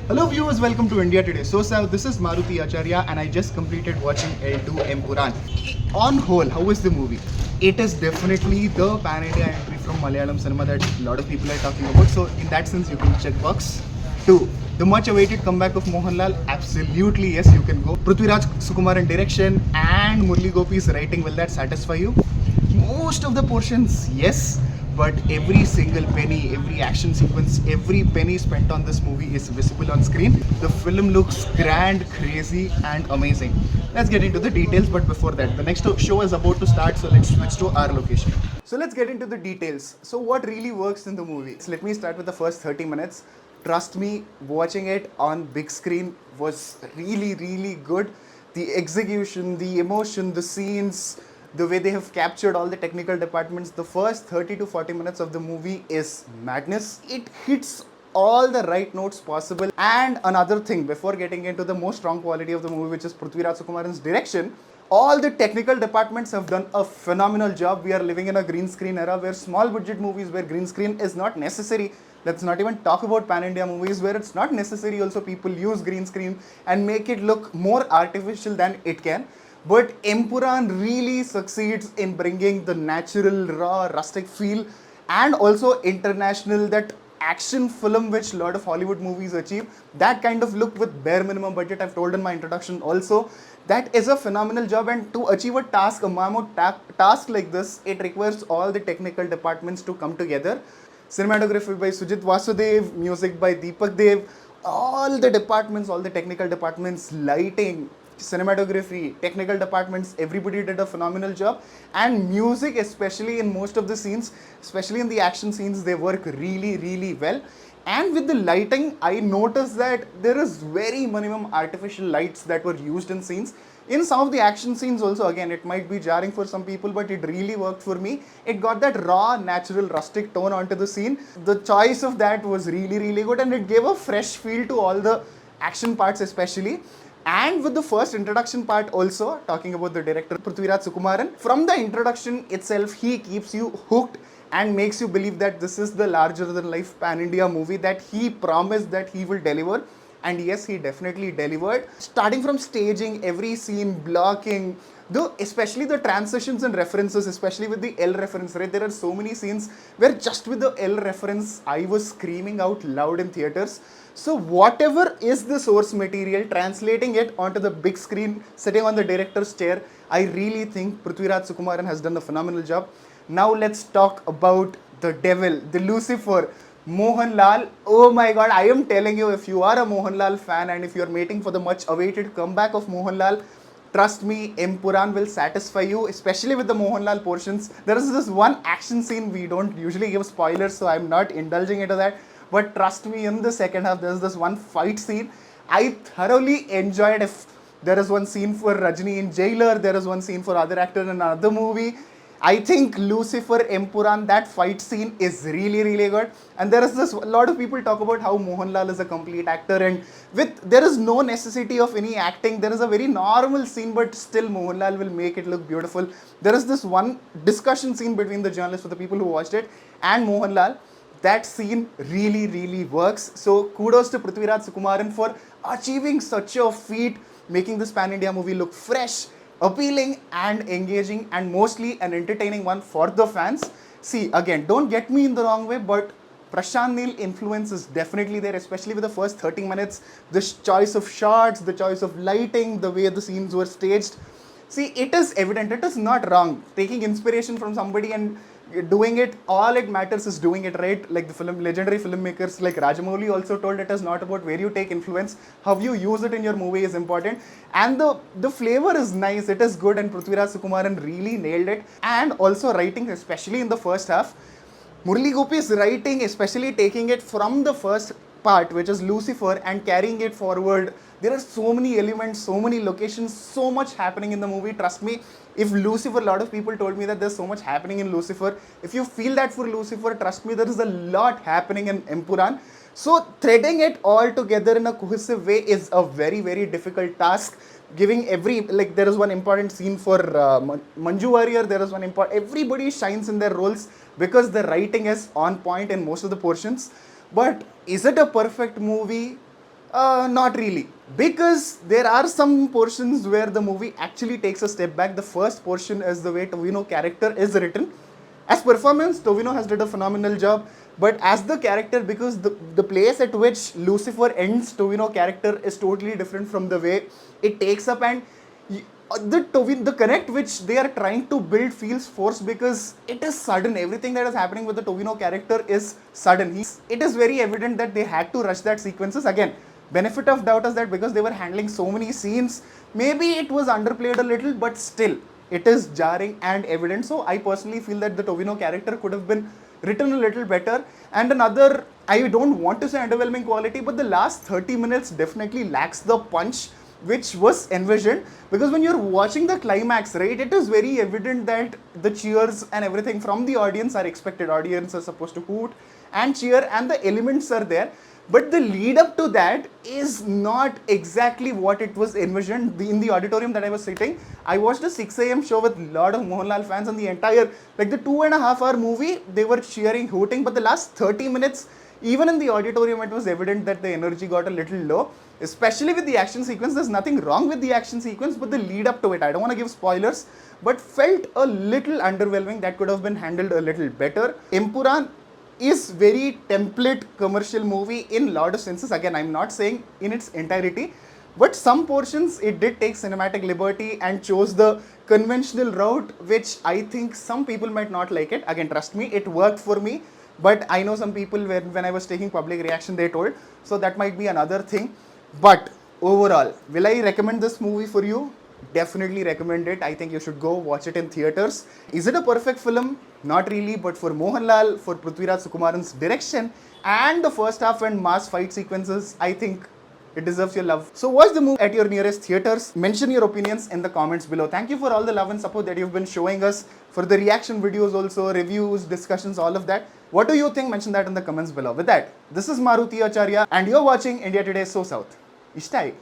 Hello viewers, welcome to India Today. This is Maruti Acharya and I just completed watching L2 Empuraan. On whole, how is the movie? It is definitely the pan-India entry from Malayalam cinema that a lot of people are talking about. So in that sense, you can check box. 2. The much awaited comeback of Mohanlal, absolutely yes, you can go. Prithviraj Sukumaran direction and Murli Gopi's writing, will that satisfy you? Most of the portions, yes. But every single penny, every action sequence, every penny spent on this movie is visible on screen. The film looks grand, crazy and amazing. Let's get into the details, but before that, the next show is about to start, so let's switch to our location. So let's get into the details. So what really works in the movie? So let me start with the first 30 minutes. Trust me, watching it on big screen was really good. The execution, the emotion, the scenes, the way they have captured all the technical departments, the first 30 to 40 minutes of the movie is madness. It hits all the right notes possible. And another thing, before getting into the most strong quality of the movie, which is Prithviraj Sukumaran's direction, all the technical departments have done a phenomenal job. We are living in a green screen era where small budget movies where green screen is not necessary. Let's not even talk about pan-India movies where it's not necessary. Also, people use green screen and make it look more artificial than it can. But Empuraan really succeeds in bringing the natural, raw, rustic feel and also international, that action film which a lot of Hollywood movies achieve. That kind of look with bare minimum budget, I've told in my introduction also. That is a phenomenal job, and to achieve a task, a mammoth task like this, it requires all the technical departments to come together. Cinematography by Sujit Vasudev, music by Deepak Dev, all the departments, all the technical departments, lighting, cinematography, technical departments, everybody did a phenomenal job. And music, especially in most of the scenes, especially in the action scenes, they work really well. And with the lighting, I noticed that there is very minimum artificial lights that were used in scenes. In some of the action scenes also, again, it might be jarring for some people, but it really worked for me. It got that raw, natural, rustic tone onto the scene. The choice of that was really good, and it gave a fresh feel to all the action parts especially. And with the first introduction part also, talking about the director Prithviraj Sukumaran, from the introduction itself, he keeps you hooked and makes you believe that this is the larger than life pan-India movie that he promised that he will deliver. And yes, he definitely delivered. Starting from staging, every scene, blocking, especially the transitions and references, especially with the L reference, right? There are so many scenes where just with the L reference, I was screaming out loud in theaters. So whatever is the source material, translating it onto the big screen, sitting on the director's chair, I really think Prithviraj Sukumaran has done a phenomenal job. Now let's talk about the devil, the Lucifer, Mohanlal. Oh my god, I am telling you, if you are a Mohanlal fan and if you are waiting for the much awaited comeback of Mohanlal, trust me, Empuraan will satisfy you, especially with the Mohanlal portions. There is this one action scene, we don't usually give spoilers, so I'm not indulging into that. But trust me, in the second half, there's this one fight scene I thoroughly enjoyed. If there is one scene for Rajni in Jailer, there is one scene for other actor in another movie. I think Lucifer, Empuraan, that fight scene is really good. And there is this, a lot of people talk about how Mohanlal is a complete actor, and there is no necessity of any acting. There is a very normal scene, but still Mohanlal will make it look beautiful. There is this one discussion scene between the journalists, for the people who watched it, and Mohanlal. That scene really works. So kudos to Prithviraj Sukumaran for achieving such a feat, making this pan-India movie look fresh, appealing and engaging, and mostly an entertaining one for the fans. See, again, don't get me in the wrong way, but Prashant Neel influence is definitely there, especially with the first 30 minutes. The choice of shots, the choice of lighting, the way the scenes were staged. See, it is evident, it is not wrong. Taking inspiration from somebody and doing it, all it matters is doing it right. Like the legendary filmmakers like Rajamouli also told, it is not about where you take influence, how you use it in your movie is important. And the flavor is nice, it is good, and Prithviraj Sukumaran really nailed it. And also writing, especially in the first half, Murli Gopi's writing, especially taking it from the first part, which is Lucifer, and carrying it forward. There are so many elements, so many locations, so much happening in the movie. Trust me, if Lucifer, a lot of people told me that there's so much happening in Lucifer. If you feel that for Lucifer, trust me, there is a lot happening in Empuraan. So threading it all together in a cohesive way is a very difficult task. Giving there is one important scene for Manju Warrier, there is one everybody shines in their roles because the writing is on point in most of the portions. But is it a perfect movie? Not really. Because there are some portions where the movie actually takes a step back. The first portion is the way Tovino character is written. As performance, Tovino has did a phenomenal job. But as the character, because the place at which Lucifer ends Tovino character is totally different from the way it takes up, and the connect which they are trying to build feels forced because it is sudden. Everything that is happening with the Tovino character is sudden. It is very evident that they had to rush that sequences. Again, benefit of doubt is that because they were handling so many scenes, maybe it was underplayed a little, but still, it is jarring and evident. So I personally feel that the Tovino character could have been written a little better. And another, I don't want to say underwhelming quality, but the last 30 minutes definitely lacks the punch which was envisioned, because when you're watching the climax, right, it is very evident that the cheers and everything from the audience are expected. Audience are supposed to hoot and cheer, and the elements are there, but the lead up to that is not exactly what it was envisioned. In the auditorium that I was sitting, I watched a 6 a.m. show with a lot of Mohanlal fans, and the entire, like the 2.5 hour movie, they were cheering, hooting, but the last 30 minutes, even in the auditorium, it was evident that the energy got a little low, especially with the action sequence. There's nothing wrong with the action sequence, but the lead up to it, I don't want to give spoilers, but felt a little underwhelming. That could have been handled a little better. Empuraan is very template commercial movie in lot of senses. Again, I'm not saying in its entirety, but some portions it did take cinematic liberty and chose the conventional route, which I think some people might not like it. Again, trust me, it worked for me. But I know some people, when I was taking public reaction, they told. So that might be another thing. But overall, will I recommend this movie for you? Definitely recommend it. I think you should go watch it in theatres. Is it a perfect film? Not really. But for Mohanlal, for Prithviraj Sukumaran's direction, and the first half and mass fight sequences, I think it deserves your love. So watch the movie at your nearest theatres. Mention your opinions in the comments below. Thank you for all the love and support that you've been showing us for the reaction videos also, reviews, discussions, all of that. What do you think? Mention that in the comments below. With that, this is Maruti Acharya and you're watching India Today So South. Ishtai.